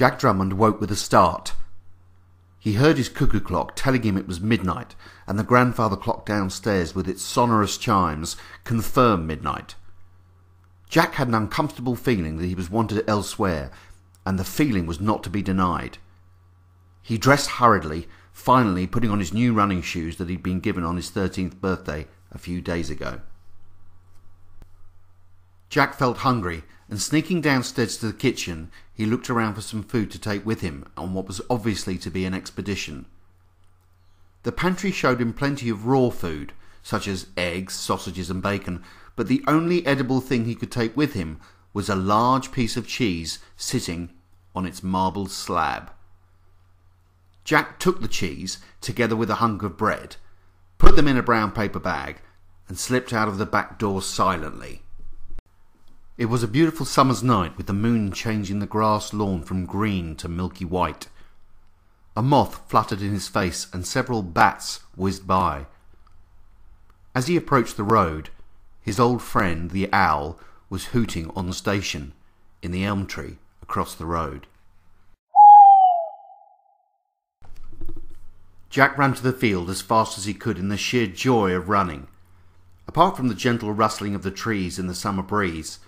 Jack Drummond woke with a start. He heard his cuckoo clock telling him it was midnight, and the grandfather clock downstairs with its sonorous chimes confirmed midnight. Jack had an uncomfortable feeling that he was wanted elsewhere, and the feeling was not to be denied. He dressed hurriedly, finally putting on his new running shoes that he'd been given on his 13th birthday a few days ago. Jack felt hungry, and sneaking downstairs to the kitchen, he looked around for some food to take with him on what was obviously to be an expedition. The pantry showed him plenty of raw food, such as eggs, sausages and bacon, but the only edible thing he could take with him was a large piece of cheese sitting on its marble slab. Jack took the cheese, together with a hunk of bread, put them in a brown paper bag, and slipped out of the back door silently. It was a beautiful summer's night, with the moon changing the grass lawn from green to milky white. A moth fluttered in his face, and several bats whizzed by. As he approached the road, his old friend, the owl, was hooting on the station, in the elm tree across the road. Jack ran to the field as fast as he could in the sheer joy of running. Apart from the gentle rustling of the trees in the summer breeze,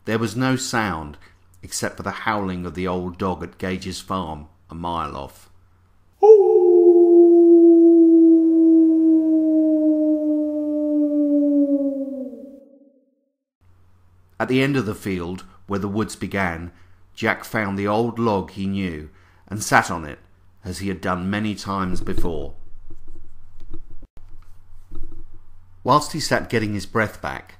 there was no sound except for the howling of the old dog at Gage's farm a mile off. At the end of the field, where the woods began, Jack found the old log he knew and sat on it, as he had done many times before. Whilst he sat getting his breath back,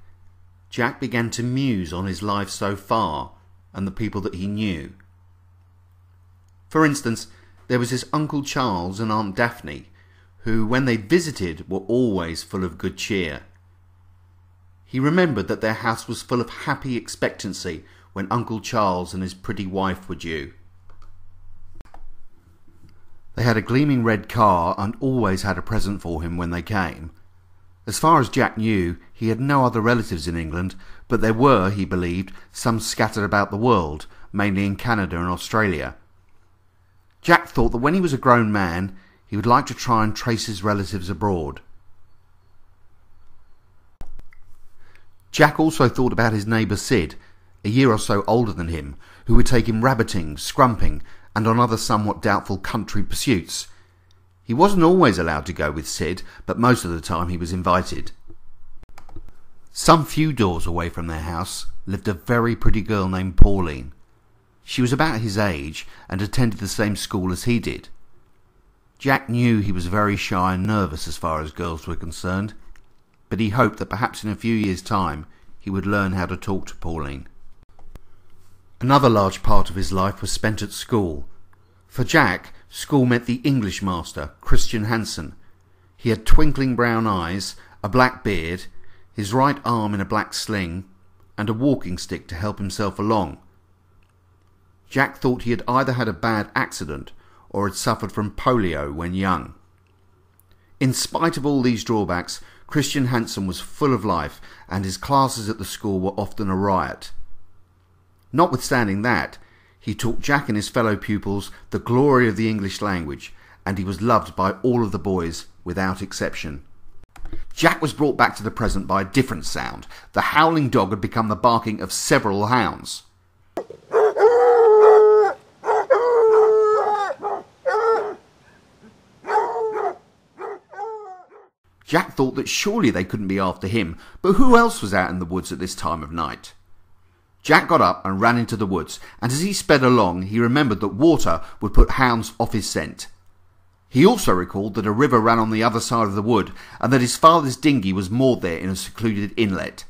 Jack began to muse on his life so far and the people that he knew. For instance, there was his Uncle Charles and Aunt Daphne, who, when they visited, were always full of good cheer. He remembered that their house was full of happy expectancy when Uncle Charles and his pretty wife were due. They had a gleaming red car and always had a present for him when they came. As far as Jack knew, he had no other relatives in England, but there were, he believed, some scattered about the world, mainly in Canada and Australia. Jack thought that when he was a grown man, he would like to try and trace his relatives abroad. Jack also thought about his neighbour Sid, a year or so older than him, who would take him rabbiting, scrumping, and on other somewhat doubtful country pursuits. He wasn't always allowed to go with Sid, but most of the time he was invited. Some few doors away from their house lived a very pretty girl named Pauline. She was about his age and attended the same school as he did. Jack knew he was very shy and nervous as far as girls were concerned, but he hoped that perhaps in a few years' time he would learn how to talk to Pauline. Another large part of his life was spent at school. For Jack, school meant the English master, Christian Hansen. He had twinkling brown eyes, a black beard, his right arm in a black sling, and a walking stick to help himself along. Jack thought he had either had a bad accident or had suffered from polio when young. In spite of all these drawbacks, Christian Hansen was full of life, and his classes at the school were often a riot. Notwithstanding that, he taught Jack and his fellow pupils the glory of the English language, and he was loved by all of the boys without exception. Jack was brought back to the present by a different sound. The howling dog had become the barking of several hounds. Jack thought that surely they couldn't be after him, but who else was out in the woods at this time of night? Jack got up and ran into the woods, and as he sped along he remembered that water would put hounds off his scent. He also recalled that a river ran on the other side of the wood, and that his father's dinghy was moored there in a secluded inlet.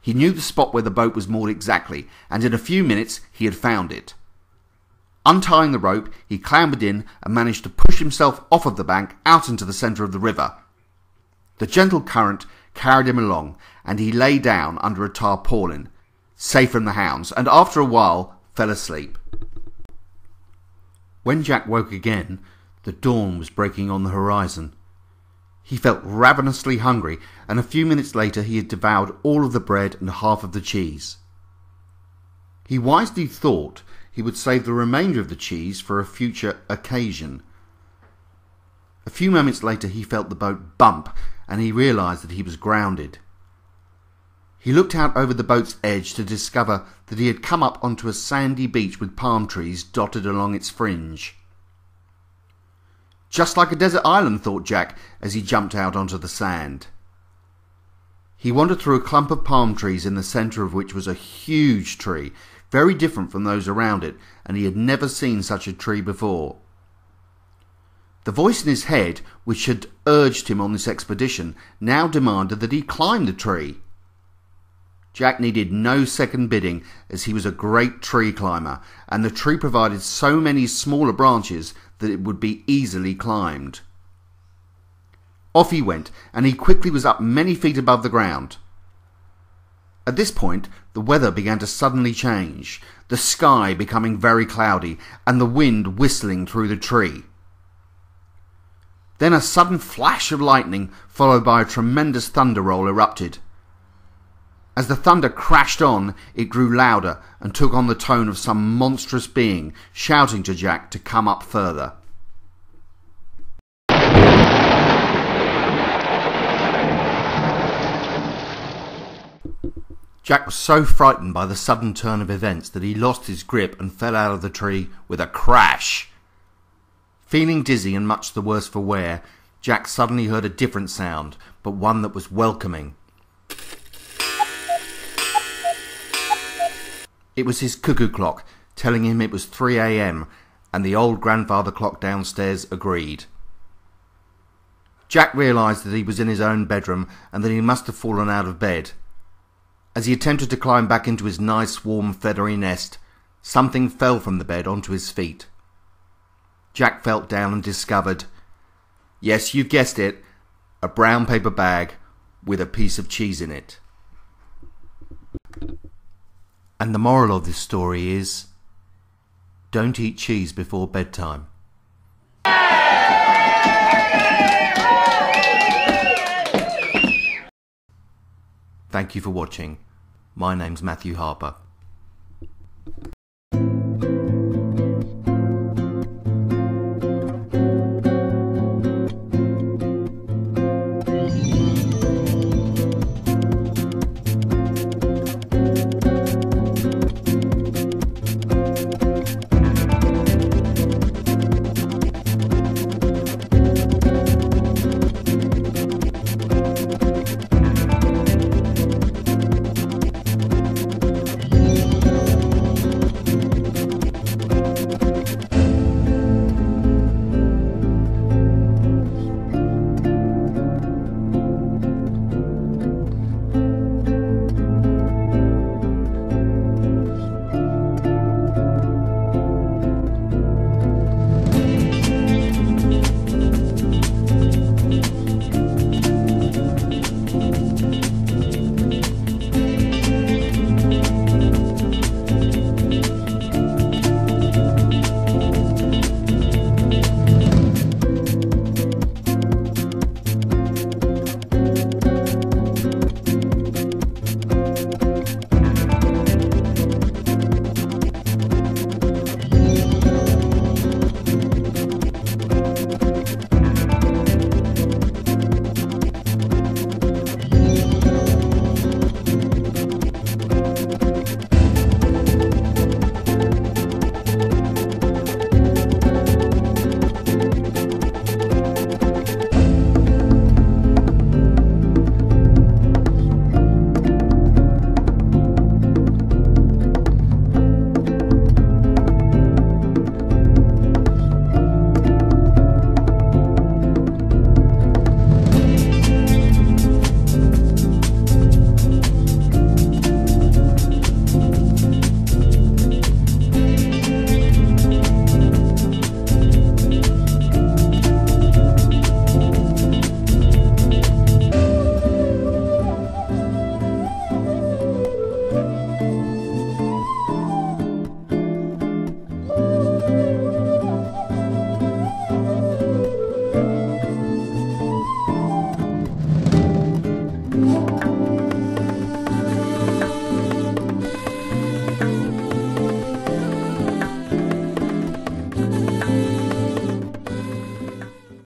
He knew the spot where the boat was moored exactly, and in a few minutes he had found it. Untying the rope, he clambered in and managed to push himself off of the bank out into the centre of the river. The gentle current carried him along, and he lay down under a tarpaulin, safe from the hounds, and after a while fell asleep. When Jack woke again, the dawn was breaking on the horizon. He felt ravenously hungry, and a few minutes later he had devoured all of the bread and half of the cheese. He wisely thought he would save the remainder of the cheese for a future occasion. A few moments later he felt the boat bump and he realised that he was grounded. He looked out over the boat's edge to discover that he had come up onto a sandy beach with palm trees dotted along its fringe. Just like a desert island, thought Jack as he jumped out onto the sand. He wandered through a clump of palm trees in the centre of which was a huge tree, very different from those around it, and he had never seen such a tree before. The voice in his head, which had urged him on this expedition, now demanded that he climb the tree. Jack needed no second bidding, as he was a great tree climber, and the tree provided so many smaller branches that it would be easily climbed. Off he went, and he quickly was up many feet above the ground. At this point, the weather began to suddenly change, the sky becoming very cloudy, and the wind whistling through the tree. Then a sudden flash of lightning, followed by a tremendous thunder roll, erupted. As the thunder crashed on, it grew louder and took on the tone of some monstrous being, shouting to Jack to come up further. Jack was so frightened by the sudden turn of events that he lost his grip and fell out of the tree with a crash. Feeling dizzy and much the worse for wear, Jack suddenly heard a different sound, but one that was welcoming. It was his cuckoo clock, telling him it was 3 a.m, and the old grandfather clock downstairs agreed. Jack realised that he was in his own bedroom and that he must have fallen out of bed. As he attempted to climb back into his nice, warm, feathery nest, something fell from the bed onto his feet. Jack felt down and discovered, yes, you've guessed it, a brown paper bag with a piece of cheese in it. And the moral of this story is, don't eat cheese before bedtime. Thank you for watching. My name's Matthew Harper.